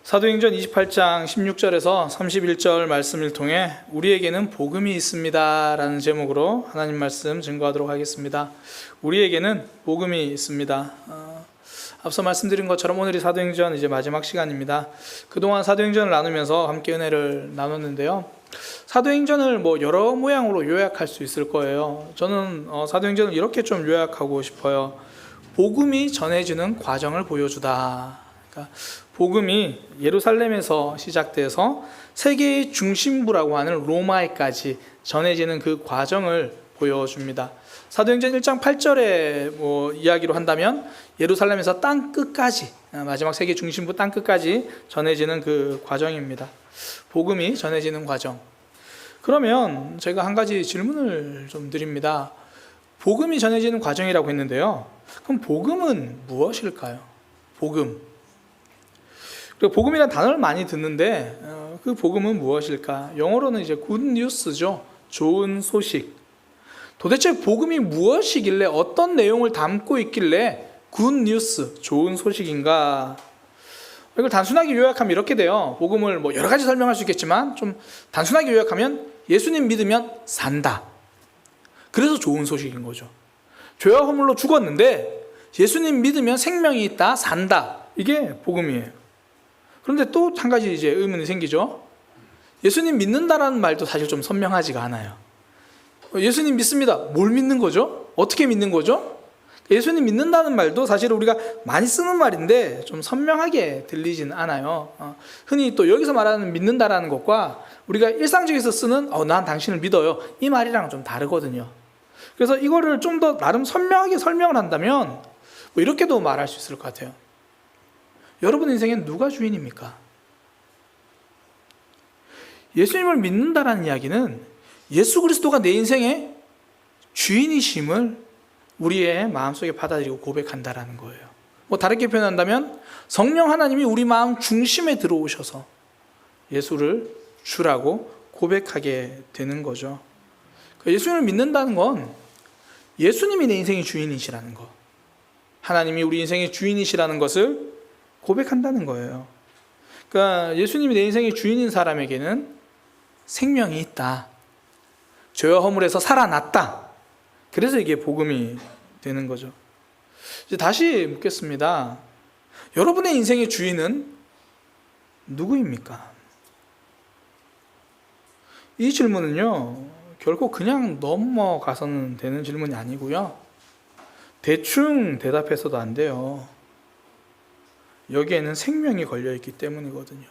사도행전 28장 16절에서 31절 말씀을 통해 우리에게는 복음이 있습니다 라는 제목으로 하나님 말씀 증거하도록 하겠습니다. 우리에게는 복음이 있습니다. 앞서 말씀드린 것처럼 오늘이 사도행전 이제 마지막 시간입니다. 그동안 사도행전을 나누면서 함께 은혜를 나눴는데요. 사도행전을 여러 모양으로 요약할 수 있을 거예요. 저는 사도행전을 이렇게 좀 요약하고 싶어요. 복음이 전해지는 과정을 보여주다. 그러니까 복음이 예루살렘에서 시작돼서 세계의 중심부라고 하는 로마에까지 전해지는 그 과정을 보여줍니다. 사도행전 1장 8절의 이야기로 한다면 예루살렘에서 땅 끝까지, 마지막 세계 중심부 땅 끝까지 전해지는 그 과정입니다. 복음이 전해지는 과정. 그러면 제가 한 가지 질문을 좀 드립니다. 복음이 전해지는 과정이라고 했는데요. 그럼 복음은 무엇일까요? 복음. 복음이라는 단어를 많이 듣는데 그 복음은 무엇일까? 영어로는 이제 good news죠. 좋은 소식. 도대체 복음이 무엇이길래 어떤 내용을 담고 있길래 good news, 좋은 소식인가? 이걸 단순하게 요약하면 이렇게 돼요. 복음을 여러 가지 설명할 수 있겠지만 좀 단순하게 요약하면 예수님 믿으면 산다. 그래서 좋은 소식인 거죠. 죄와 허물로 죽었는데 예수님 믿으면 생명이 있다, 산다. 이게 복음이에요. 그런데 또 한 가지 이제 의문이 생기죠. 예수님 믿는다라는 말도 사실 좀 선명하지가 않아요. 예수님 믿습니다. 뭘 믿는 거죠? 어떻게 믿는 거죠? 예수님 믿는다는 말도 사실 우리가 많이 쓰는 말인데 좀 선명하게 들리진 않아요. 흔히 또 여기서 말하는 믿는다라는 것과 우리가 일상적에서 쓰는 난 당신을 믿어요. 이 말이랑 좀 다르거든요. 그래서 이거를 좀 더 나름 선명하게 설명을 한다면 이렇게도 말할 수 있을 것 같아요. 여러분 인생엔 누가 주인입니까? 예수님을 믿는다라는 이야기는 예수 그리스도가 내 인생의 주인이심을 우리의 마음속에 받아들이고 고백한다라는 거예요. 다르게 표현한다면 성령 하나님이 우리 마음 중심에 들어오셔서 예수를 주라고 고백하게 되는 거죠. 예수님을 믿는다는 건 예수님이 내 인생의 주인이시라는 것, 하나님이 우리 인생의 주인이시라는 것을 고백한다는 거예요. 그러니까 예수님이 내 인생의 주인인 사람에게는 생명이 있다. 죄와 허물에서 살아났다. 그래서 이게 복음이 되는 거죠. 이제 다시 묻겠습니다. 여러분의 인생의 주인은 누구입니까? 이 질문은요, 결코 그냥 넘어가서는 되는 질문이 아니고요. 대충 대답해서도 안 돼요. 여기에는 생명이 걸려있기 때문이거든요.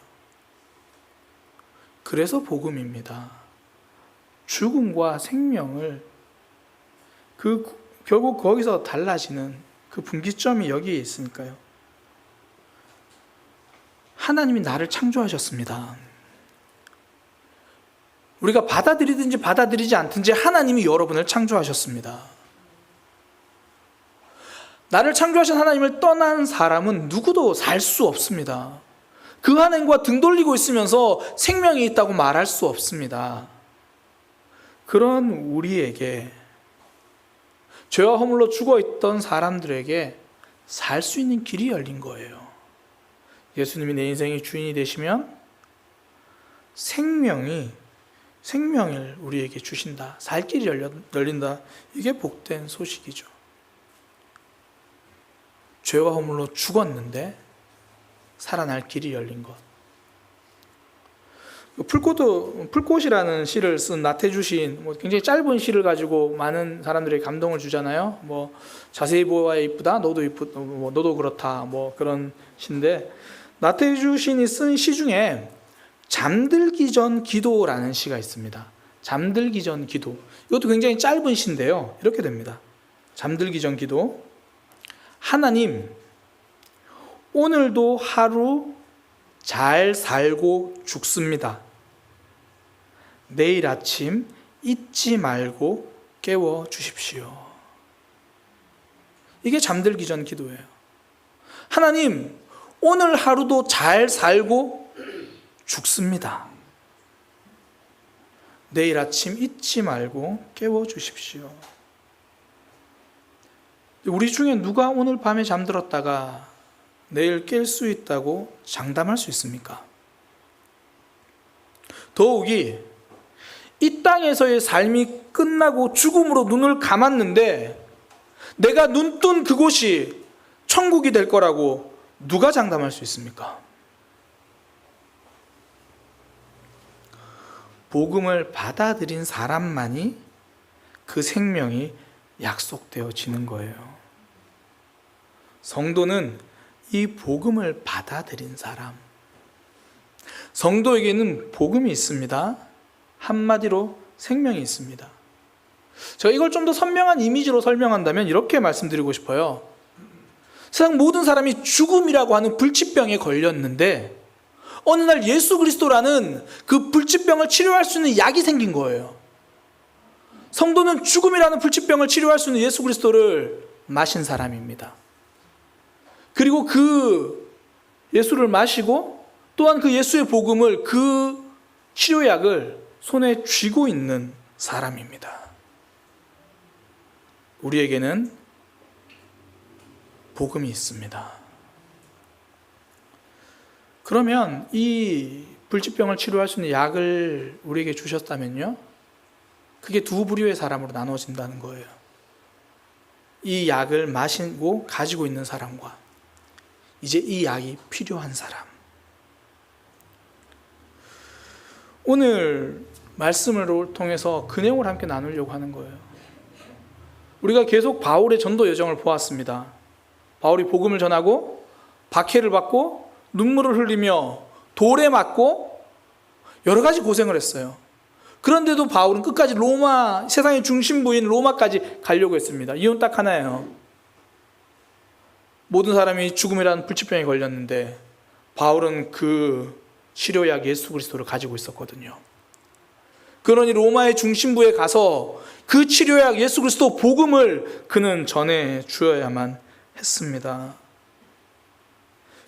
그래서 복음입니다. 죽음과 생명을 결국 거기서 달라지는 그 분기점이 여기에 있으니까요. 하나님이 나를 창조하셨습니다. 우리가 받아들이든지 받아들이지 않든지 하나님이 여러분을 창조하셨습니다. 나를 창조하신 하나님을 떠난 사람은 누구도 살 수 없습니다. 그 하나님과 등 돌리고 있으면서 생명이 있다고 말할 수 없습니다. 그런 우리에게, 죄와 허물로 죽어있던 사람들에게 살 수 있는 길이 열린 거예요. 예수님이 내 인생의 주인이 되시면 생명을 우리에게 주신다. 살 길이 열린다. 이게 복된 소식이죠. 죄와 허물로 죽었는데 살아날 길이 열린 것. 풀꽃이라는 시를 쓴 나태주 시인, 굉장히 짧은 시를 가지고 많은 사람들에게 감동을 주잖아요. 자세히 보아야 이쁘다, 너도 그렇다, 그런 시인데, 나태주 시인이 쓴 시 중에 잠들기 전 기도라는 시가 있습니다. 잠들기 전 기도. 이것도 굉장히 짧은 시인데요. 이렇게 됩니다. 잠들기 전 기도. 하나님, 오늘도 하루 잘 살고 죽습니다. 내일 아침 잊지 말고 깨워 주십시오. 이게 잠들기 전 기도예요. 하나님, 오늘 하루도 잘 살고 죽습니다. 내일 아침 잊지 말고 깨워 주십시오. 우리 중에 누가 오늘 밤에 잠들었다가 내일 깰 수 있다고 장담할 수 있습니까? 더욱이 이 땅에서의 삶이 끝나고 죽음으로 눈을 감았는데 내가 눈뜬 그곳이 천국이 될 거라고 누가 장담할 수 있습니까? 복음을 받아들인 사람만이 그 생명이 약속되어지는 거예요. 성도는 이 복음을 받아들인 사람. 성도에게는 복음이 있습니다. 한마디로 생명이 있습니다. 제가 이걸 좀 더 선명한 이미지로 설명한다면 이렇게 말씀드리고 싶어요. 세상 모든 사람이 죽음이라고 하는 불치병에 걸렸는데 어느 날 예수 그리스도라는 그 불치병을 치료할 수 있는 약이 생긴 거예요. 성도는 죽음이라는 불치병을 치료할 수 있는 예수 그리스도를 마신 사람입니다. 그리고 그 예수를 마시고 또한 그 예수의 복음을, 그 치료약을 손에 쥐고 있는 사람입니다. 우리에게는 복음이 있습니다. 그러면 이 불치병을 치료할 수 있는 약을 우리에게 주셨다면요, 그게 두 부류의 사람으로 나눠진다는 거예요. 이 약을 마시고 가지고 있는 사람과 이제 이 약이 필요한 사람. 오늘 말씀을 통해서 그 내용을 함께 나누려고 하는 거예요. 우리가 계속 바울의 전도 여정을 보았습니다. 바울이 복음을 전하고 박해를 받고 눈물을 흘리며 돌에 맞고 여러 가지 고생을 했어요. 그런데도 바울은 끝까지 로마, 세상의 중심부인 로마까지 가려고 했습니다. 이유는 딱 하나예요. 모든 사람이 죽음이라는 불치병에 걸렸는데 바울은 그 치료약 예수 그리스도를 가지고 있었거든요. 그러니 로마의 중심부에 가서 그 치료약 예수 그리스도 복음을 그는 전해 주어야만 했습니다.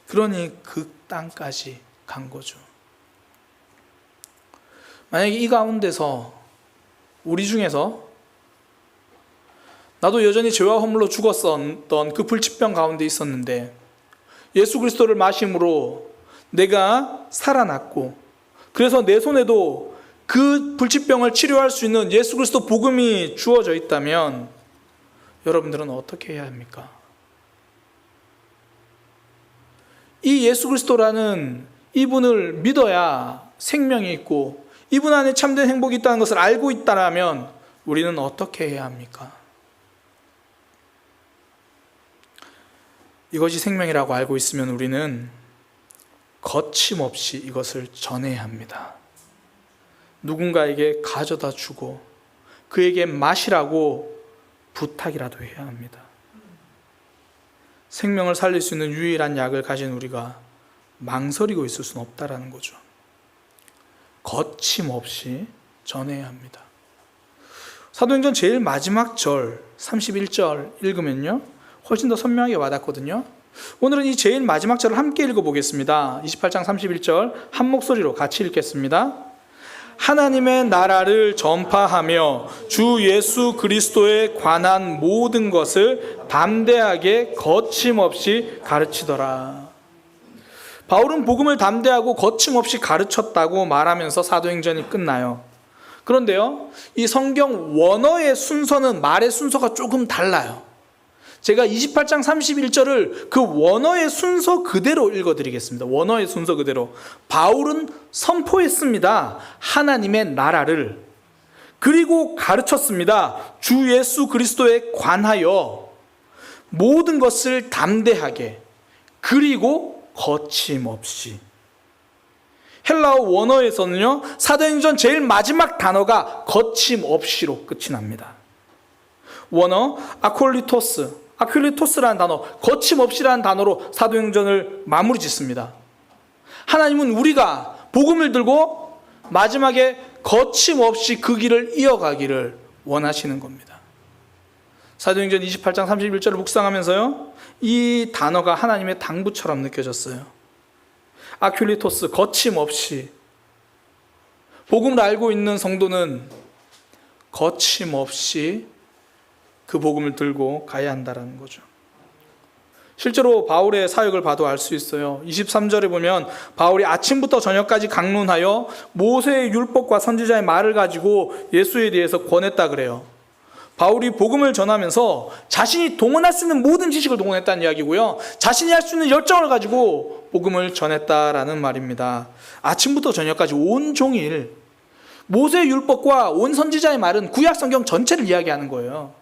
그러니 그 땅까지 간 거죠. 만약에 이 가운데서 우리 중에서 나도 여전히 죄와 허물로 죽었었던 그 불치병 가운데 있었는데 예수 그리스도를 마심으로 내가 살아났고, 그래서 내 손에도 그 불치병을 치료할 수 있는 예수 그리스도 복음이 주어져 있다면 여러분들은 어떻게 해야 합니까? 이 예수 그리스도라는 이분을 믿어야 생명이 있고 이분 안에 참된 행복이 있다는 것을 알고 있다면 우리는 어떻게 해야 합니까? 이것이 생명이라고 알고 있으면 우리는 거침없이 이것을 전해야 합니다. 누군가에게 가져다 주고 그에게 마시라고 부탁이라도 해야 합니다. 생명을 살릴 수 있는 유일한 약을 가진 우리가 망설이고 있을 수는 없다라는 거죠. 거침없이 전해야 합니다. 사도행전 제일 마지막 절 31절 읽으면요, 훨씬 더 선명하게 와닿거든요. 오늘은 이 제일 마지막 절을 함께 읽어보겠습니다. 28장 31절 한 목소리로 같이 읽겠습니다. 하나님의 나라를 전파하며 주 예수 그리스도에 관한 모든 것을 담대하게 거침없이 가르치더라. 바울은 복음을 담대하고 거침없이 가르쳤다고 말하면서 사도행전이 끝나요. 그런데요, 이 성경 원어의 순서는 말의 순서가 조금 달라요. 제가 28장 31절을 그 원어의 순서 그대로 읽어드리겠습니다. 원어의 순서 그대로. 바울은 선포했습니다. 하나님의 나라를. 그리고 가르쳤습니다. 주 예수 그리스도에 관하여 모든 것을 담대하게, 그리고 거침없이. 헬라어 원어에서는요, 사도행전 제일 마지막 단어가 거침없이로 끝이 납니다. 원어 아퀄리토스라는 단어, 거침없이라는 단어로 사도행전을 마무리 짓습니다. 하나님은 우리가 복음을 들고 마지막에 거침없이 그 길을 이어가기를 원하시는 겁니다. 사도행전 28장 31절을 묵상하면서요, 이 단어가 하나님의 당부처럼 느껴졌어요. 아퀄리토스, 거침없이. 복음을 알고 있는 성도는 거침없이 그 복음을 들고 가야 한다는 거죠. 실제로 바울의 사역을 봐도 알 수 있어요. 23절에 보면 바울이 아침부터 저녁까지 강론하여 모세의 율법과 선지자의 말을 가지고 예수에 대해서 권했다 그래요. 바울이 복음을 전하면서 자신이 동원할 수 있는 모든 지식을 동원했다는 이야기고요. 자신이 할 수 있는 열정을 가지고 복음을 전했다라는 말입니다. 아침부터 저녁까지 온종일 모세의 율법과 온 선지자의 말은 구약 성경 전체를 이야기하는 거예요.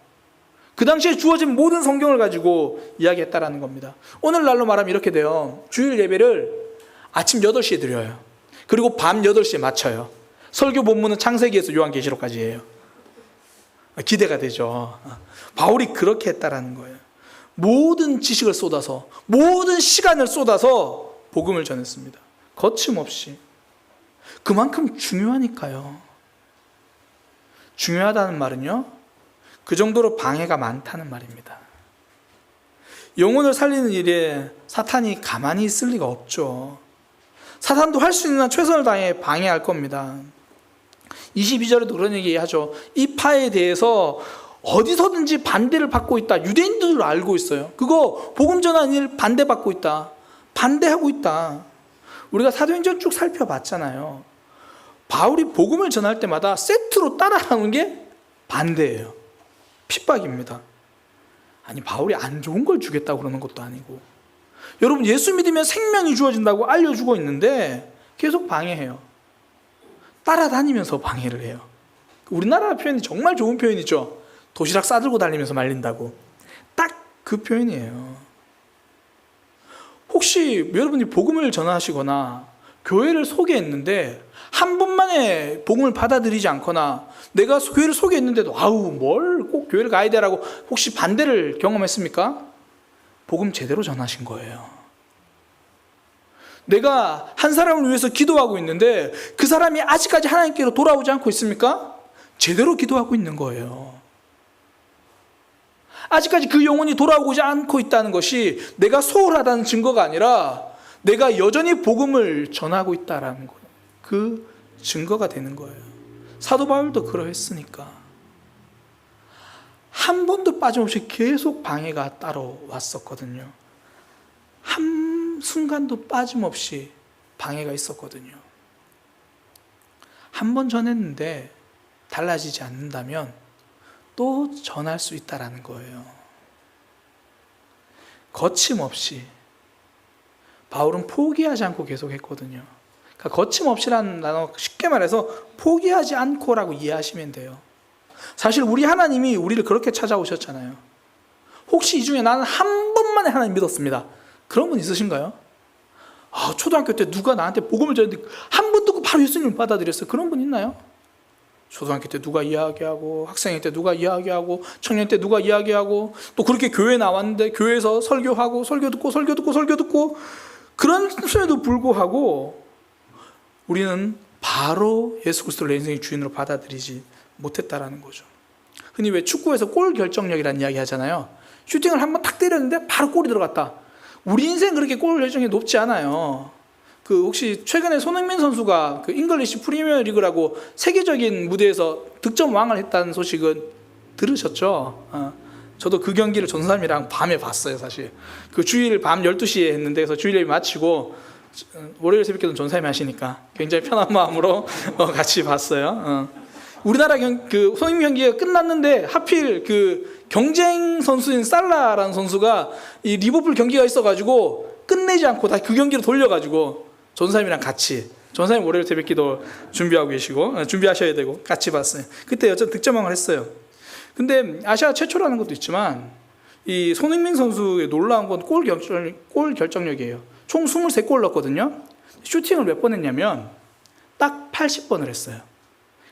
그 당시에 주어진 모든 성경을 가지고 이야기했다라는 겁니다. 오늘날로 말하면 이렇게 돼요. 주일 예배를 아침 8시에 드려요. 그리고 밤 8시에 마쳐요. 설교 본문은 창세기에서 요한계시록까지 해요. 기대가 되죠. 바울이 그렇게 했다라는 거예요. 모든 지식을 쏟아서, 모든 시간을 쏟아서 복음을 전했습니다. 거침없이. 그만큼 중요하니까요. 중요하다는 말은요, 그 정도로 방해가 많다는 말입니다. 영혼을 살리는 일에 사탄이 가만히 있을 리가 없죠. 사탄도 할 수 있는 한 최선을 다해 방해할 겁니다. 22절에도 그런 얘기하죠. 이 파에 대해서 어디서든지 반대를 받고 있다. 유대인들도 알고 있어요. 그거 복음 전하는 일 반대받고 있다. 반대하고 있다. 우리가 사도행전 쭉 살펴봤잖아요. 바울이 복음을 전할 때마다 세트로 따라가는 게 반대예요. 핍박입니다. 아니, 바울이 안 좋은 걸 주겠다고 그러는 것도 아니고, 여러분 예수 믿으면 생명이 주어진다고 알려주고 있는데 계속 방해해요. 따라다니면서 방해를 해요. 우리나라 표현이 정말 좋은 표현이죠. 도시락 싸들고 다니면서 말린다고. 딱 그 표현이에요. 혹시 여러분이 복음을 전하시거나 교회를 소개했는데 한 번만에 복음을 받아들이지 않거나, 내가 교회를 소개했는데도 아우 뭘 꼭 교회를 가야 되라고 혹시 반대를 경험했습니까? 복음 제대로 전하신 거예요. 내가 한 사람을 위해서 기도하고 있는데 그 사람이 아직까지 하나님께로 돌아오지 않고 있습니까? 제대로 기도하고 있는 거예요. 아직까지 그 영혼이 돌아오지 않고 있다는 것이 내가 소홀하다는 증거가 아니라 내가 여전히 복음을 전하고 있다는 거예요. 그 증거가 되는 거예요. 사도 바울도 그러했으니까. 한 번도 빠짐없이 계속 방해가 따라왔었거든요. 한 순간도 빠짐없이 방해가 있었거든요. 한 번 전했는데 달라지지 않는다면 또 전할 수 있다는 거예요. 거침없이. 바울은 포기하지 않고 계속했거든요. 그러니까 거침없이라는 단어, 쉽게 말해서 포기하지 않고라고 이해하시면 돼요. 사실 우리 하나님이 우리를 그렇게 찾아오셨잖아요. 혹시 이 중에 나는 한 번만에 하나님 믿었습니다, 그런 분 있으신가요? 초등학교 때 누가 나한테 복음을 전했는데 한 번 듣고 바로 예수님을 받아들였어요. 그런 분 있나요? 초등학교 때 누가 이야기하고, 학생일 때 누가 이야기하고, 청년 때 누가 이야기하고, 또 그렇게 교회 나왔는데 교회에서 설교하고 설교 듣고 그런 수에도 불구하고 우리는 바로 예수 그리스도를 내 인생의 주인으로 받아들이지 못했다라는 거죠. 흔히 왜 축구에서 골 결정력이라는 이야기 하잖아요. 슈팅을 한번 탁 때렸는데 바로 골이 들어갔다. 우리 인생 그렇게 골 결정력이 높지 않아요. 혹시 최근에 손흥민 선수가 잉글리시 프리미어 리그라고 세계적인 무대에서 득점 왕을 했다는 소식은 들으셨죠? 저도 그 경기를 전사님이랑 밤에 봤어요, 사실. 주일 밤 12시에 했는데, 그래서 주일 예배 마치고 월요일 새벽에는 전사님이 하시니까 굉장히 편한 마음으로 같이 봤어요. 우리나라 손흥민 경기가 끝났는데 하필 경쟁 선수인 살라라는 선수가 이 리버풀 경기가 있어가지고 끝내지 않고 다시 그 경기로 돌려가지고 전사님이랑 같이, 전사님 월요일 새벽기도 준비하고 계시고 준비하셔야 되고 같이 봤어요. 그때 여전 득점왕을 했어요. 근데 아시아 최초라는 것도 있지만 이 손흥민 선수의 놀라운 건 골 결정력이에요. 총 23골 넣었거든요. 슈팅을 몇 번 했냐면 딱 80번을 했어요.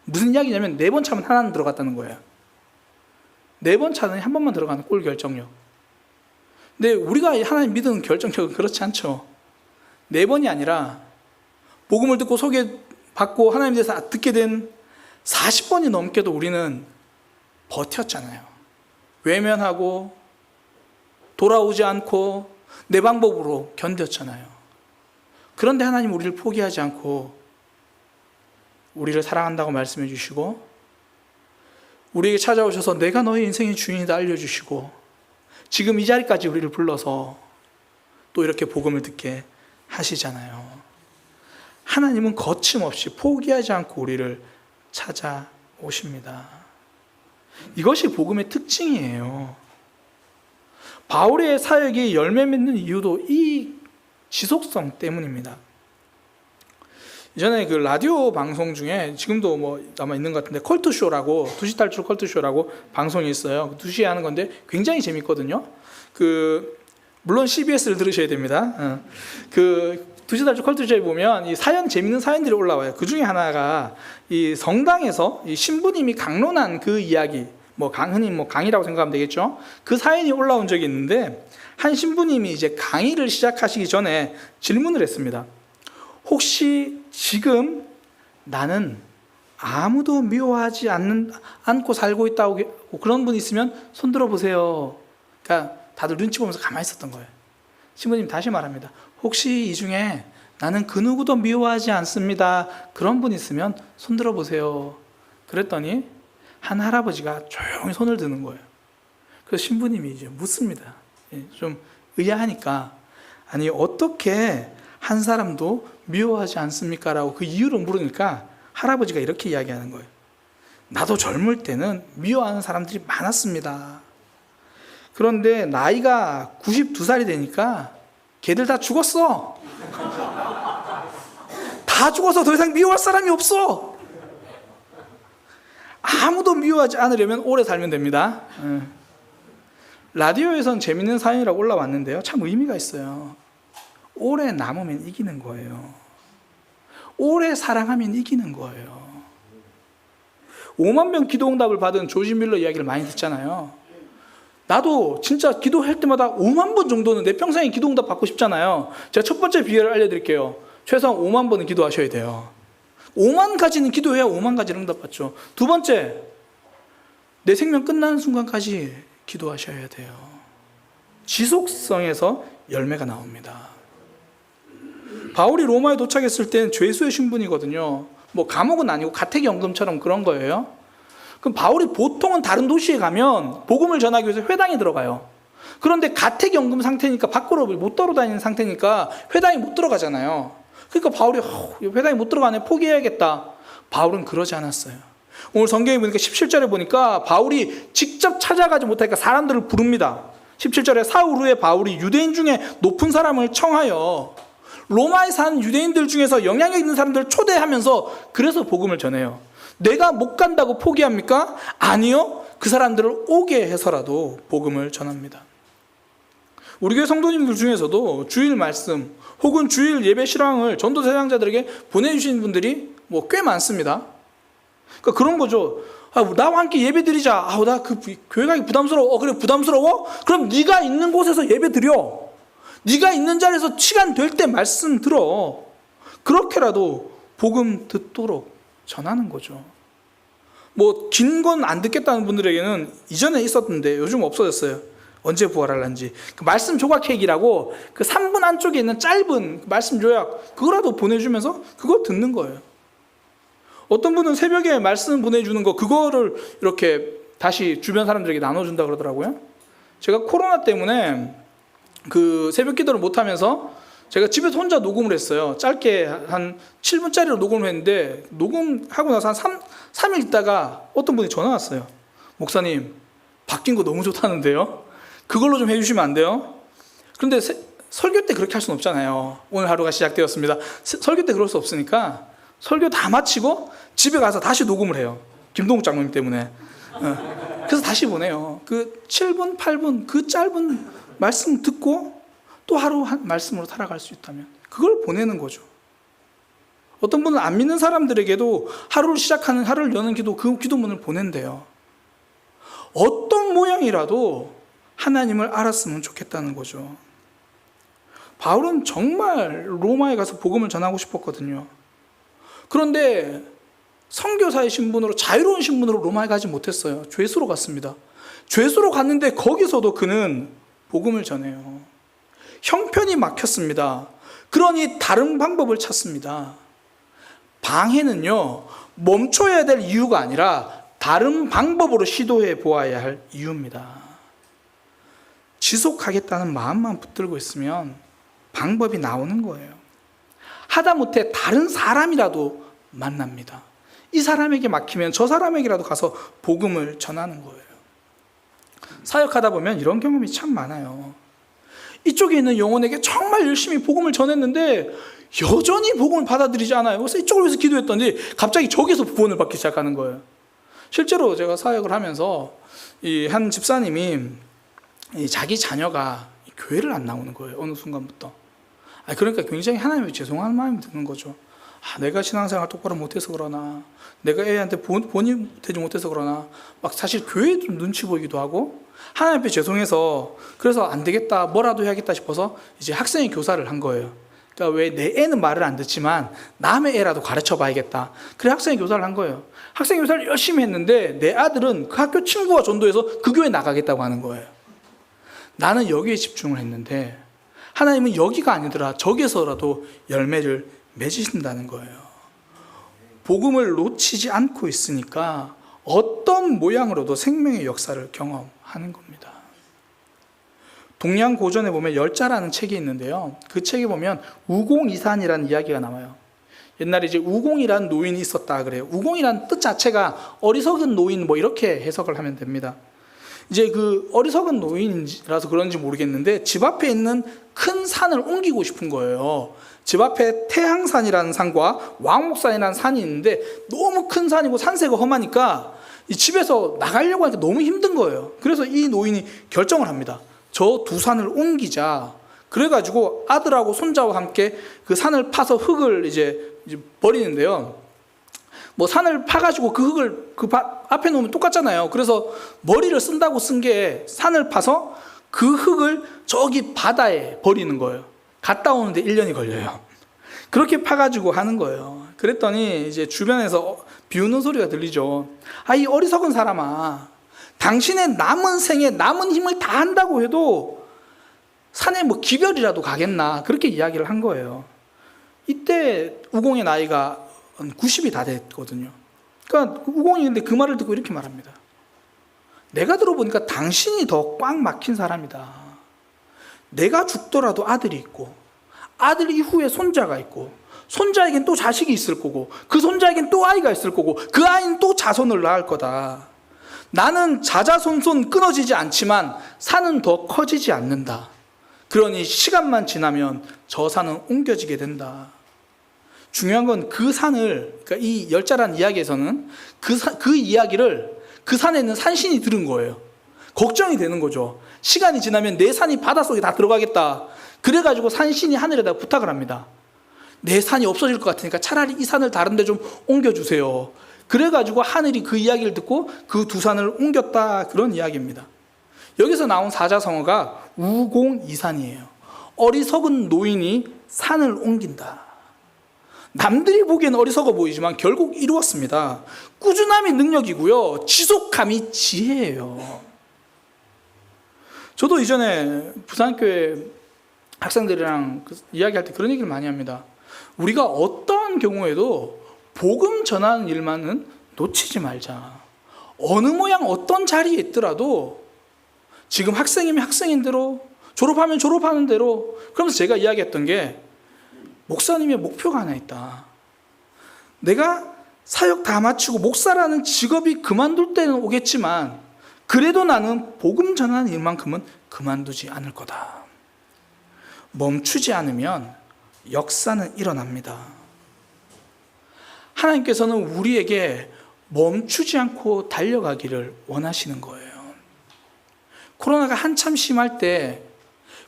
무슨 이야기냐면 4번 차면 하나는 들어갔다는 거예요. 4번 차는 한 번만 들어가는 골 결정력. 근데 우리가 하나님 믿는 결정력은 그렇지 않죠. 4번이 아니라 복음을 듣고 소개받고 하나님에 대해서 듣게 된 40번이 넘게도 우리는 버텼잖아요. 외면하고 돌아오지 않고 내 방법으로 견뎠잖아요. 그런데 하나님 우리를 포기하지 않고 우리를 사랑한다고 말씀해 주시고, 우리에게 찾아오셔서 내가 너의 인생의 주인이다 알려주시고, 지금 이 자리까지 우리를 불러서 또 이렇게 복음을 듣게 하시잖아요. 하나님은 거침없이 포기하지 않고 우리를 찾아오십니다. 이것이 복음의 특징이에요. 바울의 사역이 열매 맺는 이유도 이 지속성 때문입니다. 이전에 그 라디오 방송 중에 지금도 뭐 아마 있는 것 같은데 컬투쇼라고 2시 탈출 컬투쇼라고 방송이 있어요. 2시에 하는 건데 굉장히 재밌거든요. 물론 CBS를 들으셔야 됩니다. 2시 탈출 컬투쇼에 보면 이 재밌는 사연들이 올라와요. 그 중에 하나가 이 성당에서 이 신부님이 강론한 그 이야기, 흔히 강의라고 생각하면 되겠죠. 그 사연이 올라온 적이 있는데 한 신부님이 이제 강의를 시작하시기 전에 질문을 했습니다. 혹시 지금 나는 아무도 미워하지 않고 살고 있다고 그런 분 있으면 손 들어보세요. 그러니까 다들 눈치 보면서 가만히 있었던 거예요. 신부님 다시 말합니다. 혹시 이 중에 나는 그 누구도 미워하지 않습니다. 그런 분 있으면 손 들어보세요. 그랬더니 한 할아버지가 조용히 손을 드는 거예요. 그래서 신부님이 이제 묻습니다. 좀 의아하니까 아니 어떻게 한 사람도 미워하지 않습니까? 라고 그 이유를 물으니까 할아버지가 이렇게 이야기하는 거예요. 나도 젊을 때는 미워하는 사람들이 많았습니다. 그런데 나이가 92살이 되니까 걔들 다 죽었어. 다 죽어서 더 이상 미워할 사람이 없어. 아무도 미워하지 않으려면 오래 살면 됩니다. 라디오에선 재밌는 사연이라고 올라왔는데요. 참 의미가 있어요. 오래 남으면 이기는 거예요. 오래 사랑하면 이기는 거예요. 5만 명 기도응답을 받은 조지 밀러 이야기를 많이 듣잖아요. 나도 진짜 기도할 때마다 5만 번 정도는 내 평생에 기도응답 받고 싶잖아요. 제가 첫 번째 비결을 알려드릴게요. 최소한 5만 번은 기도하셔야 돼요. 5만 가지는 기도해야 5만 가지를 응답받죠. 두 번째, 내 생명 끝나는 순간까지 기도하셔야 돼요. 지속성에서 열매가 나옵니다. 바울이 로마에 도착했을 땐 죄수의 신분이거든요. 감옥은 아니고 가택연금처럼 그런 거예요. 그럼 바울이 보통은 다른 도시에 가면 복음을 전하기 위해서 회당에 들어가요. 그런데 가택연금 상태니까 밖으로 못 돌아다니는 상태니까 회당에 못 들어가잖아요. 그러니까 바울이 회당에 못 들어가네, 포기해야겠다. 바울은 그러지 않았어요. 오늘 성경에 보니까 17절에 보니까 바울이 직접 찾아가지 못하니까 사람들을 부릅니다. 17절에 사울 후에 바울이 유대인 중에 높은 사람을 청하여 로마에 사는 유대인들 중에서 영향력 있는 사람들을 초대하면서 그래서 복음을 전해요. 내가 못 간다고 포기합니까? 아니요. 그 사람들을 오게 해서라도 복음을 전합니다. 우리 교회 성도님들 중에서도 주일 말씀 혹은 주일 예배 실황을 전도 사역자들에게 보내주신 분들이 꽤 많습니다. 그러니까 그런 거죠. 나와 함께 예배 드리자. 나 그 교회 가기 부담스러워. 그래, 부담스러워? 그럼 네가 있는 곳에서 예배 드려. 네가 있는 자리에서 시간 될 때 말씀 들어. 그렇게라도 복음 듣도록 전하는 거죠. 긴 건 안 듣겠다는 분들에게는 이전에 있었는데 요즘 없어졌어요. 언제 부활할런지. 그 말씀 조각 얘기라고 그 3분 안쪽에 있는 짧은 말씀 조약 그거라도 보내주면서 그거 듣는 거예요. 어떤 분은 새벽에 말씀 보내주는 거 그거를 이렇게 다시 주변 사람들에게 나눠준다 그러더라고요. 제가 코로나 때문에 그 새벽 기도를 못하면서 제가 집에서 혼자 녹음을 했어요. 짧게 한 7분짜리로 녹음을 했는데 녹음하고 나서 한 3일 있다가 어떤 분이 전화 왔어요. 목사님 바뀐 거 너무 좋다는데요. 그걸로 좀 해주시면 안 돼요? 그런데 설교 때 그렇게 할 수는 없잖아요. 오늘 하루가 시작되었습니다. 설교 때 그럴 수 없으니까 설교 다 마치고 집에 가서 다시 녹음을 해요. 김동욱 장로님 때문에. 그래서 다시 보내요. 그 7분, 8분 그 짧은 말씀 듣고 또 하루 한 말씀으로 살아갈 수 있다면 그걸 보내는 거죠. 어떤 분은 안 믿는 사람들에게도 하루를 여는 기도, 그 기도문을 보낸대요. 어떤 모양이라도 하나님을 알았으면 좋겠다는 거죠. 바울은 정말 로마에 가서 복음을 전하고 싶었거든요. 그런데 선교사의 신분으로, 자유로운 신분으로 로마에 가지 못했어요. 죄수로 갔습니다. 죄수로 갔는데 거기서도 그는 복음을 전해요. 형편이 막혔습니다. 그러니 다른 방법을 찾습니다. 방해는요, 멈춰야 될 이유가 아니라 다른 방법으로 시도해 보아야 할 이유입니다. 지속하겠다는 마음만 붙들고 있으면 방법이 나오는 거예요. 하다못해 다른 사람이라도 만납니다. 이 사람에게 막히면 저 사람에게라도 가서 복음을 전하는 거예요. 사역하다 보면 이런 경험이 참 많아요. 이쪽에 있는 영혼에게 정말 열심히 복음을 전했는데 여전히 복음을 받아들이지 않아요. 그래서 이쪽을 위해서 기도했더니 갑자기 저기서 구원을 받기 시작하는 거예요. 실제로 제가 사역을 하면서 이 한 집사님이 자기 자녀가 교회를 안 나오는 거예요. 어느 순간부터. 그러니까 굉장히 하나님께 죄송한 마음이 드는 거죠. 내가 신앙생활 똑바로 못해서 그러나, 내가 애한테 본이 되지 못해서 그러나, 막 사실 교회도 눈치 보이기도 하고, 하나님 앞에 죄송해서 그래서 안 되겠다, 뭐라도 해야겠다 싶어서 이제 학생의 교사를 한 거예요. 그러니까 왜 내 애는 말을 안 듣지만 남의 애라도 가르쳐 봐야겠다. 그래 학생의 교사를 한 거예요. 학생의 교사를 열심히 했는데 내 아들은 그 학교 친구와 전도해서 그 교회 나가겠다고 하는 거예요. 나는 여기에 집중을 했는데 하나님은 여기가 아니더라 저기서라도 열매를 맺으신다는 거예요. 복음을 놓치지 않고 있으니까 어떤 모양으로도 생명의 역사를 경험하는 겁니다. 동양 고전에 보면 열자라는 책이 있는데요. 그 책에 보면 우공이산이라는 이야기가 나와요. 옛날에 이제 우공이라는 노인이 있었다 그래요. 우공이라는 뜻 자체가 어리석은 노인 뭐 이렇게 해석을 하면 됩니다. 이제 그 어리석은 노인이라서 그런지 모르겠는데 집 앞에 있는 큰 산을 옮기고 싶은 거예요. 집 앞에 태항산이라는 산과 왕목산이라는 산이 있는데 너무 큰 산이고 산세가 험하니까 이 집에서 나가려고 하니까 너무 힘든 거예요. 그래서 이 노인이 결정을 합니다. 저 두 산을 옮기자. 그래가지고 아들하고 손자와 함께 그 산을 파서 흙을 이제 버리는데요. 뭐 산을 파가지고 그 흙을 그 앞에 놓으면 똑같잖아요. 그래서 머리를 쓴다고 쓴 게 산을 파서 그 흙을 저기 바다에 버리는 거예요. 갔다 오는데 1년이 걸려요. 그렇게 파가지고 하는 거예요. 그랬더니 이제 주변에서 비웃는 소리가 들리죠. 이 어리석은 사람아, 당신의 남은 생에 남은 힘을 다 한다고 해도 산에 뭐 기별이라도 가겠나, 그렇게 이야기를 한 거예요. 이때 우공의 나이가 90이 다 됐거든요. 그러니까 우공이 근데 그 말을 듣고 이렇게 말합니다. 내가 들어보니까 당신이 더 꽉 막힌 사람이다. 내가 죽더라도 아들이 있고, 아들 이후에 손자가 있고, 손자에겐 또 자식이 있을 거고, 그 손자에겐 또 아이가 있을 거고, 그 아이는 또 자손을 낳을 거다. 나는 자자손손 끊어지지 않지만 산은 더 커지지 않는다. 그러니 시간만 지나면 저 산은 옮겨지게 된다. 중요한 건 그 산을, 그러니까 이 열자라는 이야기에서는 그 이야기를 그 산에 있는 산신이 들은 거예요. 걱정이 되는 거죠. 시간이 지나면 내 산이 바닷속에 다 들어가겠다. 그래가지고 산신이 하늘에다 부탁을 합니다. 내 산이 없어질 것 같으니까 차라리 이 산을 다른 데 좀 옮겨주세요. 그래가지고 하늘이 그 이야기를 듣고 그 두 산을 옮겼다, 그런 이야기입니다. 여기서 나온 사자성어가 우공이산이에요. 어리석은 노인이 산을 옮긴다. 남들이 보기엔 어리석어 보이지만 결국 이루었습니다. 꾸준함이 능력이고요, 지속함이 지혜예요. 저도 이전에 부산교회 학생들이랑 이야기할 때 그런 얘기를 많이 합니다. 우리가 어떠한 경우에도 복음 전하는 일만은 놓치지 말자. 어느 모양 어떤 자리에 있더라도 지금 학생이면 학생인 대로, 졸업하면 졸업하는 대로. 그러면서 제가 이야기했던 게, 목사님의 목표가 하나 있다. 내가 사역 다 마치고 목사라는 직업이 그만둘 때는 오겠지만 그래도 나는 복음 전하는 일만큼은 그만두지 않을 거다. 멈추지 않으면 역사는 일어납니다. 하나님께서는 우리에게 멈추지 않고 달려가기를 원하시는 거예요. 코로나가 한참 심할 때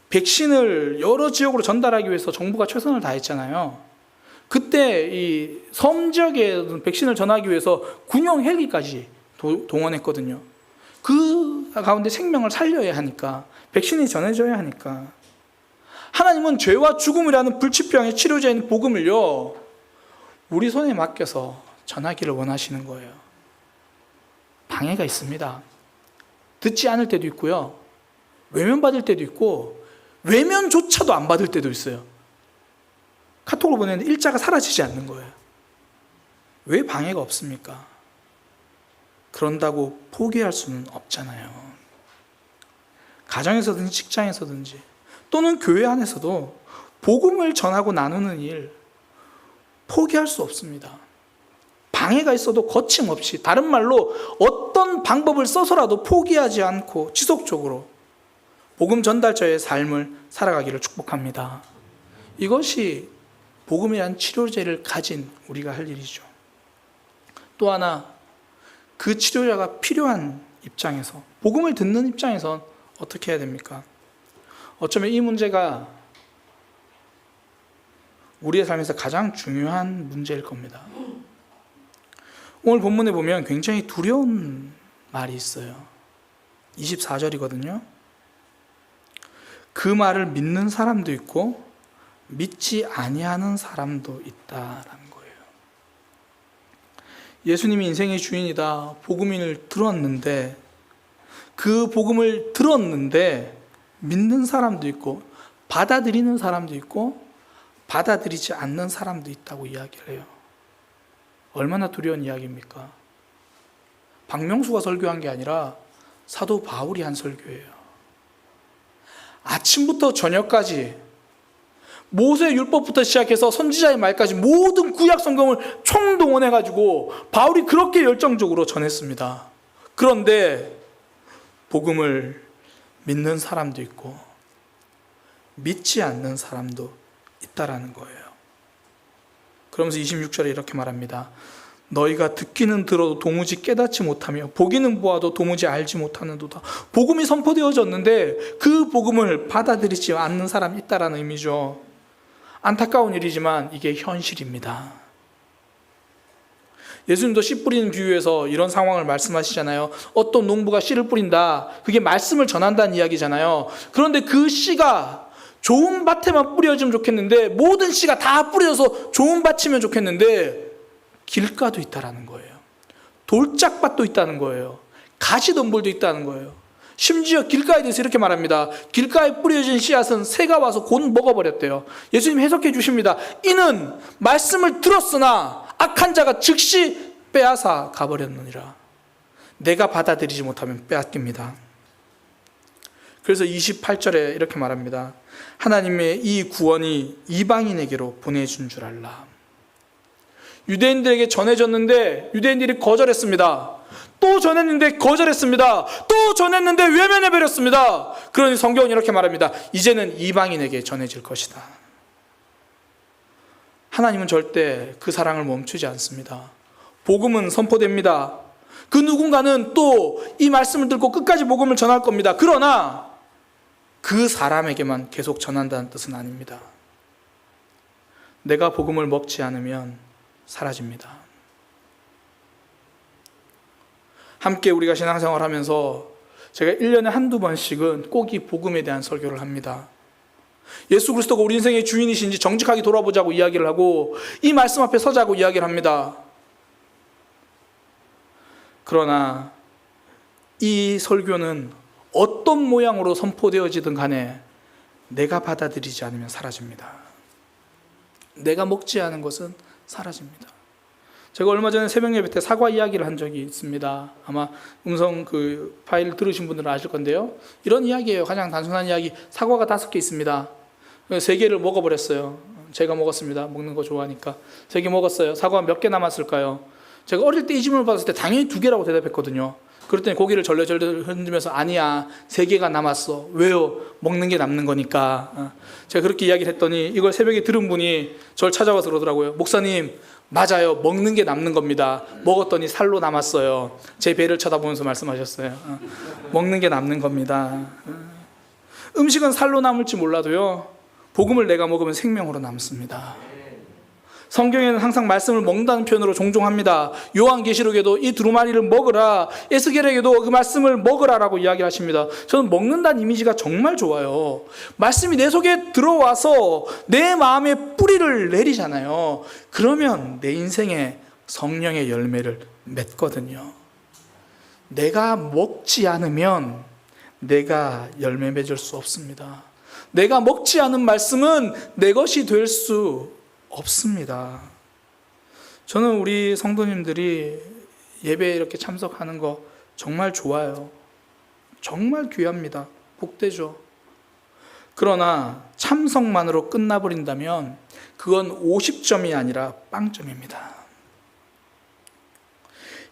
백신을 여러 지역으로 전달하기 위해서 정부가 최선을 다했잖아요. 그때 이 섬 지역에 백신을 전하기 위해서 군용 헬기까지 동원했거든요. 그 가운데 생명을 살려야 하니까, 백신이 전해져야 하니까. 하나님은 죄와 죽음이라는 불치병의 치료제인 복음을요, 우리 손에 맡겨서 전하기를 원하시는 거예요. 방해가 있습니다. 듣지 않을 때도 있고요, 외면받을 때도 있고, 외면조차도 안 받을 때도 있어요. 카톡을 보내는데 일자가 사라지지 않는 거예요. 왜 방해가 없습니까? 그런다고 포기할 수는 없잖아요. 가정에서든지 직장에서든지 또는 교회 안에서도 복음을 전하고 나누는 일 포기할 수 없습니다. 방해가 있어도 거침없이, 다른 말로 어떤 방법을 써서라도 포기하지 않고 지속적으로 복음 전달자의 삶을 살아가기를 축복합니다. 이것이 복음이란 치료제를 가진 우리가 할 일이죠. 또 하나, 그 치료자가 필요한 입장에서, 복음을 듣는 입장에선 어떻게 해야 됩니까? 어쩌면 이 문제가 우리의 삶에서 가장 중요한 문제일 겁니다. 오늘 본문에 보면 굉장히 두려운 말이 있어요. 24절이거든요. 그 말을 믿는 사람도 있고 믿지 아니하는 사람도 있다라는 거예요. 예수님이 인생의 주인이다, 복음을 들었는데, 그 복음을 들었는데 믿는 사람도 있고 받아들이는 사람도 있고 받아들이지 않는 사람도 있다고 이야기를 해요. 얼마나 두려운 이야기입니까? 박명수가 설교한 게 아니라 사도 바울이 한 설교예요. 아침부터 저녁까지 모세의 율법부터 시작해서 선지자의 말까지 모든 구약 성경을 총동원해가지고 바울이 그렇게 열정적으로 전했습니다. 그런데 복음을 믿는 사람도 있고 믿지 않는 사람도 있다라는 거예요. 그러면서 26절에 이렇게 말합니다. 너희가 듣기는 들어도 도무지 깨닫지 못하며 보기는 보아도 도무지 알지 못하는도다. 복음이 선포되어졌는데 그 복음을 받아들이지 않는 사람이 있다라는 의미죠. 안타까운 일이지만 이게 현실입니다. 예수님도 씨 뿌리는 비유에서 이런 상황을 말씀하시잖아요. 어떤 농부가 씨를 뿌린다. 그게 말씀을 전한다는 이야기잖아요. 그런데 그 씨가 좋은 밭에만 뿌려지면 좋겠는데, 모든 씨가 다 뿌려져서 좋은 밭이면 좋겠는데 길가도 있다라는 거예요. 돌짝밭도 있다는 거예요. 가시덤불도 있다는 거예요. 심지어 길가에 대해서 이렇게 말합니다. 길가에 뿌려진 씨앗은 새가 와서 곧 먹어버렸대요. 예수님 해석해 주십니다. 이는 말씀을 들었으나 악한 자가 즉시 빼앗아 가버렸느니라. 내가 받아들이지 못하면 빼앗깁니다. 그래서 28절에 이렇게 말합니다. 하나님의 이 구원이 이방인에게로 보내준 줄 알라. 유대인들에게 전해졌는데 유대인들이 거절했습니다. 또 전했는데 거절했습니다. 또 전했는데 외면해버렸습니다. 그러니 성경은 이렇게 말합니다. 이제는 이방인에게 전해질 것이다. 하나님은 절대 그 사랑을 멈추지 않습니다. 복음은 선포됩니다. 그 누군가는 또 이 말씀을 듣고 끝까지 복음을 전할 겁니다. 그러나 그 사람에게만 계속 전한다는 뜻은 아닙니다. 내가 복음을 먹지 않으면 사라집니다. 함께 우리가 신앙생활 하면서 제가 1년에 한두 번씩은 꼭 이 복음에 대한 설교를 합니다. 예수 그리스도가 우리 인생의 주인이신지 정직하게 돌아보자고 이야기를 하고 이 말씀 앞에 서자고 이야기를 합니다. 그러나 이 설교는 어떤 모양으로 선포되어지든 간에 내가 받아들이지 않으면 사라집니다. 내가 먹지 않은 것은 사라집니다. 제가 얼마 전에 새벽 예배 때 사과 이야기를 한 적이 있습니다. 아마 음성 그 파일 들으신 분들은 아실 건데요. 이런 이야기예요. 가장 단순한 이야기. 사과가 5개 있습니다. 3개를 먹어버렸어요. 제가 먹었습니다. 먹는 거 좋아하니까. 3개 먹었어요. 사과 몇 개 남았을까요? 제가 어릴 때 이 질문을 받았을 때 당연히 2개라고 대답했거든요. 그랬더니 고개를 절레절레 흔들면서 아니야, 3개가 남았어. 왜요? 먹는 게 남는 거니까. 제가 그렇게 이야기를 했더니 이걸 새벽에 들은 분이 저를 찾아와서 그러더라고요. 목사님, 맞아요. 먹는 게 남는 겁니다. 먹었더니 살로 남았어요. 제 배를 쳐다보면서 말씀하셨어요. 먹는 게 남는 겁니다. 음식은 살로 남을지 몰라도요, 복음을 내가 먹으면 생명으로 남습니다. 성경에는 항상 말씀을 먹는다는 표현으로 종종 합니다. 요한계시록에도 이 두루마리를 먹으라, 에스겔에게도 그 말씀을 먹으라라고 이야기하십니다. 저는 먹는다는 이미지가 정말 좋아요. 말씀이 내 속에 들어와서 내 마음에 뿌리를 내리잖아요. 그러면 내 인생에 성령의 열매를 맺거든요. 내가 먹지 않으면 내가 열매 맺을 수 없습니다. 내가 먹지 않은 말씀은 내 것이 될 수 없습니다. 저는 우리 성도님들이 예배에 이렇게 참석하는 거 정말 좋아요. 정말 귀합니다. 복되죠. 그러나 참석만으로 끝나버린다면 그건 50점이 아니라 빵점입니다.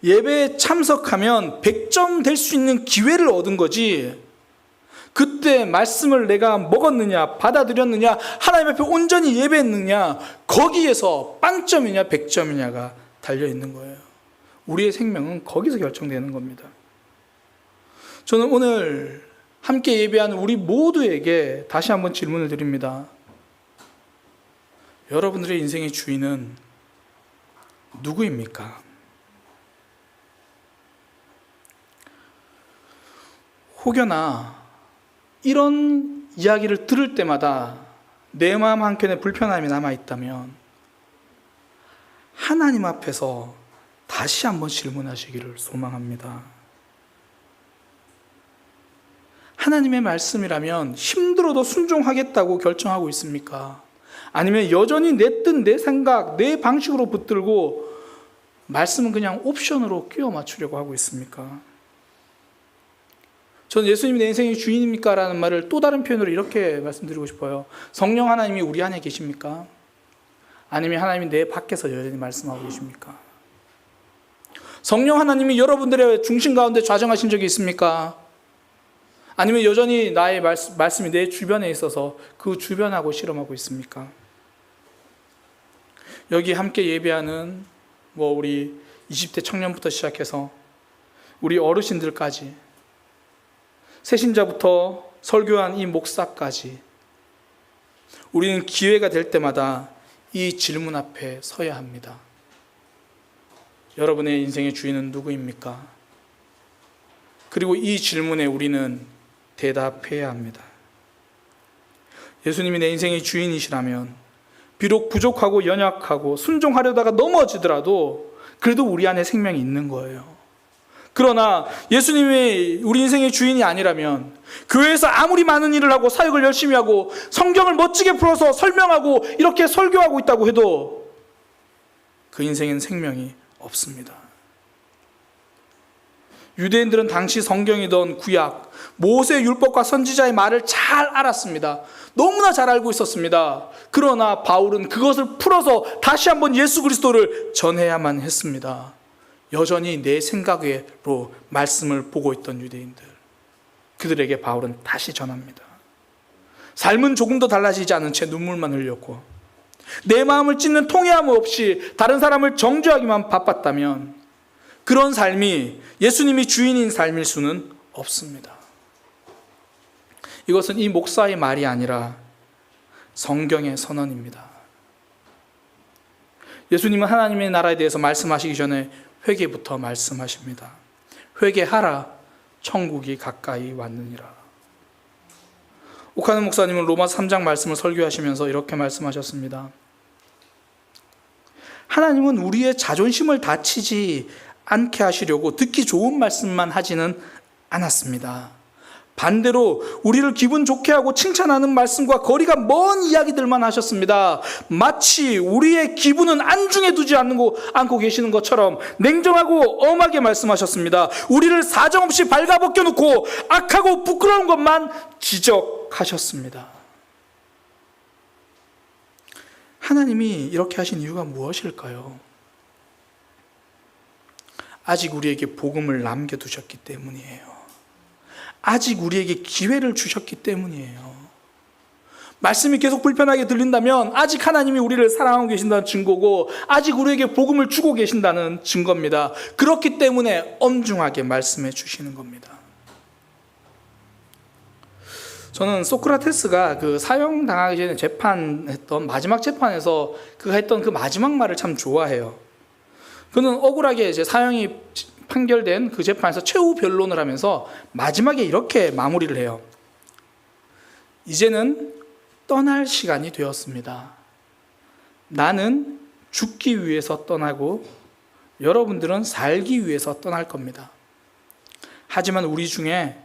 예배에 참석하면 100점 될 수 있는 기회를 얻은 거지, 그때 말씀을 내가 먹었느냐, 받아들였느냐, 하나님 앞에 온전히 예배했느냐, 거기에서 빵점이냐 100점이냐가 달려있는 거예요. 우리의 생명은 거기서 결정되는 겁니다. 저는 오늘 함께 예배하는 우리 모두에게 다시 한번 질문을 드립니다. 여러분들의 인생의 주인은 누구입니까? 혹여나 이런 이야기를 들을 때마다 내 마음 한켠에 불편함이 남아있다면 하나님 앞에서 다시 한번 질문하시기를 소망합니다. 하나님의 말씀이라면 힘들어도 순종하겠다고 결정하고 있습니까? 아니면 여전히 내 뜻, 내 생각, 내 방식으로 붙들고 말씀은 그냥 옵션으로 끼워 맞추려고 하고 있습니까? 저는 예수님이 내 인생의 주인입니까? 라는 말을 또 다른 표현으로 이렇게 말씀드리고 싶어요. 성령 하나님이 우리 안에 계십니까? 아니면 하나님이 내 밖에서 여전히 말씀하고 계십니까? 성령 하나님이 여러분들의 중심 가운데 좌정하신 적이 있습니까? 아니면 여전히 나의 말씀이 내 주변에 있어서 그 주변하고 실험하고 있습니까? 여기 함께 예배하는 우리 20대 청년부터 시작해서 우리 어르신들까지, 새신자부터 설교한 이 목사까지, 우리는 기회가 될 때마다 이 질문 앞에 서야 합니다. 여러분의 인생의 주인은 누구입니까? 그리고 이 질문에 우리는 대답해야 합니다. 예수님이 내 인생의 주인이시라면 비록 부족하고 연약하고 순종하려다가 넘어지더라도 그래도 우리 안에 생명이 있는 거예요. 그러나 예수님이 우리 인생의 주인이 아니라면 교회에서 아무리 많은 일을 하고 사역을 열심히 하고 성경을 멋지게 풀어서 설명하고 이렇게 설교하고 있다고 해도 그 인생엔 생명이 없습니다. 유대인들은 당시 성경이던 구약, 모세 율법과 선지자의 말을 잘 알았습니다. 너무나 잘 알고 있었습니다. 그러나 바울은 그것을 풀어서 다시 한번 예수 그리스도를 전해야만 했습니다. 여전히 내 생각으로 말씀을 보고 있던 유대인들, 그들에게 바울은 다시 전합니다. 삶은 조금 더 달라지지 않은 채 눈물만 흘렸고 내 마음을 찢는 통회함 없이 다른 사람을 정죄하기만 바빴다면 그런 삶이 예수님이 주인인 삶일 수는 없습니다. 이것은 이 목사의 말이 아니라 성경의 선언입니다. 예수님은 하나님의 나라에 대해서 말씀하시기 전에 회개부터 말씀하십니다. 회개하라, 천국이 가까이 왔느니라. 오카는 목사님은 로마서 3장 말씀을 설교하시면서 이렇게 말씀하셨습니다. 하나님은 우리의 자존심을 다치지 않게 하시려고 듣기 좋은 말씀만 하지는 않았습니다. 반대로 우리를 기분 좋게 하고 칭찬하는 말씀과 거리가 먼 이야기들만 하셨습니다. 마치 우리의 기분은 안중에 두지 않고 계시는 것처럼 냉정하고 엄하게 말씀하셨습니다. 우리를 사정없이 발가벗겨놓고 악하고 부끄러운 것만 지적하셨습니다. 하나님이 이렇게 하신 이유가 무엇일까요? 아직 우리에게 복음을 남겨두셨기 때문이에요. 아직 우리에게 기회를 주셨기 때문이에요. 말씀이 계속 불편하게 들린다면 아직 하나님이 우리를 사랑하고 계신다는 증거고 아직 우리에게 복음을 주고 계신다는 증거입니다. 그렇기 때문에 엄중하게 말씀해 주시는 겁니다. 저는 소크라테스가 그 사형당하기 전에 재판했던 마지막 재판에서 그가 했던 그 마지막 말을 참 좋아해요. 그는 억울하게 이제 사형이 판결된 그 재판에서 최후 변론을 하면서 마지막에 이렇게 마무리를 해요. 이제는 떠날 시간이 되었습니다. 나는 죽기 위해서 떠나고 여러분들은 살기 위해서 떠날 겁니다. 하지만 우리 중에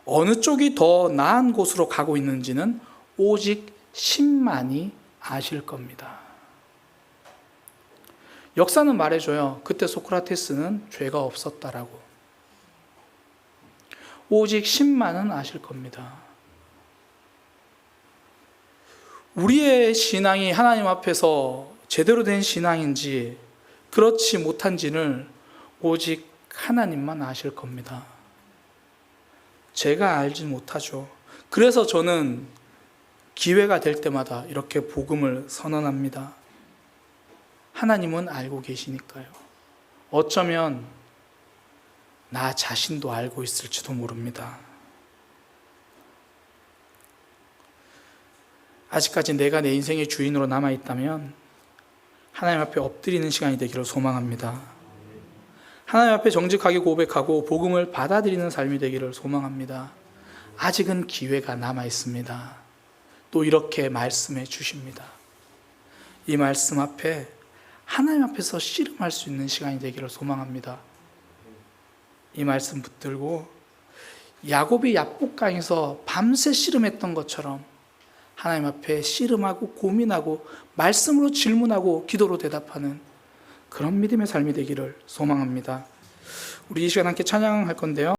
어느 쪽이 더 나은 곳으로 가고 있는지는 오직 신만이 아실 겁니다. 역사는 말해줘요. 그때 소크라테스는 죄가 없었다라고. 오직 신만은 아실 겁니다. 우리의 신앙이 하나님 앞에서 제대로 된 신앙인지 그렇지 못한지는 오직 하나님만 아실 겁니다. 제가 알지 못하죠. 그래서 저는 기회가 될 때마다 이렇게 복음을 선언합니다. 하나님은 알고 계시니까요. 어쩌면 나 자신도 알고 있을지도 모릅니다. 아직까지 내가 내 인생의 주인으로 남아있다면 하나님 앞에 엎드리는 시간이 되기를 소망합니다. 하나님 앞에 정직하게 고백하고 복음을 받아들이는 삶이 되기를 소망합니다. 아직은 기회가 남아있습니다. 또 이렇게 말씀해 주십니다. 이 말씀 앞에 하나님 앞에서 씨름할 수 있는 시간이 되기를 소망합니다. 이 말씀 붙들고 야곱이 야복강에서 밤새 씨름했던 것처럼 하나님 앞에 씨름하고 고민하고 말씀으로 질문하고 기도로 대답하는 그런 믿음의 삶이 되기를 소망합니다. 우리 이 시간 함께 찬양할 건데요.